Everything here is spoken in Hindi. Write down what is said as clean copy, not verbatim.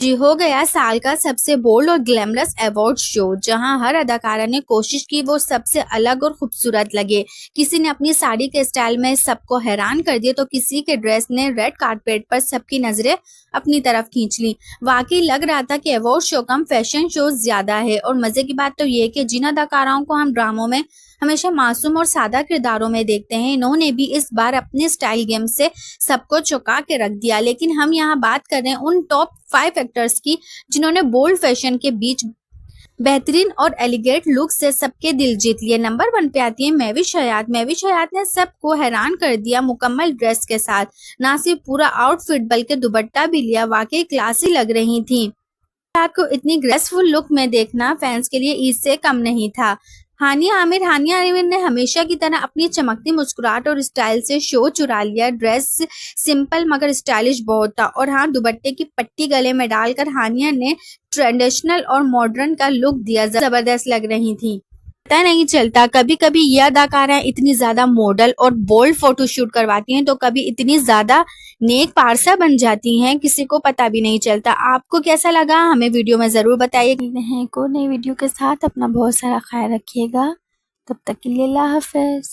जी हो गया साल का सबसे बोल्ड और ग्लैमरस अवार्ड शो, जहां हर अदाकारा ने कोशिश की वो सबसे अलग और खूबसूरत लगे। किसी ने अपनी साड़ी के स्टाइल में सबको हैरान कर दिया, तो किसी के ड्रेस ने रेड कारपेट पर सबकी नजरें अपनी तरफ खींच ली। वाकई लग रहा था कि अवार्ड शो कम फैशन शो ज्यादा है। और मजे की बात तो ये कि जिन अदाकाराओं को हम ड्रामों में हमेशा मासूम और सादा किरदारों में देखते हैं, इन्होंने भी इस बार अपने स्टाइल गेम से सबको चौंका के रख दिया। लेकिन हम यहाँ बात कर रहे हैं उन टॉप 5 एक्टर्स की, जिन्होंने बोल्ड फैशन के बीच बेहतरीन और एलिगेंट लुक से सबके दिल जीत लिए। नंबर 1 पे आती है महविश हयात। महविश हयात ने सबको हैरान कर दिया मुकम्मल ड्रेस के साथ। ना सिर्फ पूरा आउटफिट बल्कि दुपट्टा भी लिया, वाकई क्लासी लग रही थी। हयात को इतनी ग्रेसफुल लुक में देखना फैंस के लिए ईद से कम नहीं था। हानिया आमिर ने हमेशा की तरह अपनी चमकती मुस्कुराहट और स्टाइल से शो चुरा लिया। ड्रेस सिंपल मगर स्टाइलिश बहुत था, और हाँ, दुपट्टे की पट्टी गले में डालकर हानिया ने ट्रेडिशनल और मॉडर्न का लुक दिया, जबरदस्त लग रही थी। पता नहीं चलता, कभी कभी ये अदाकाराएं इतनी ज्यादा मॉडल और बोल्ड फोटोशूट करवाती हैं, तो कभी इतनी ज्यादा नेक पारसा बन जाती हैं, किसी को पता भी नहीं चलता। आपको कैसा लगा हमें वीडियो में जरूर बताइए। नए वीडियो के साथ अपना बहुत सारा ख्याल रखिएगा। तब तक के लिए अल्लाह हाफिज।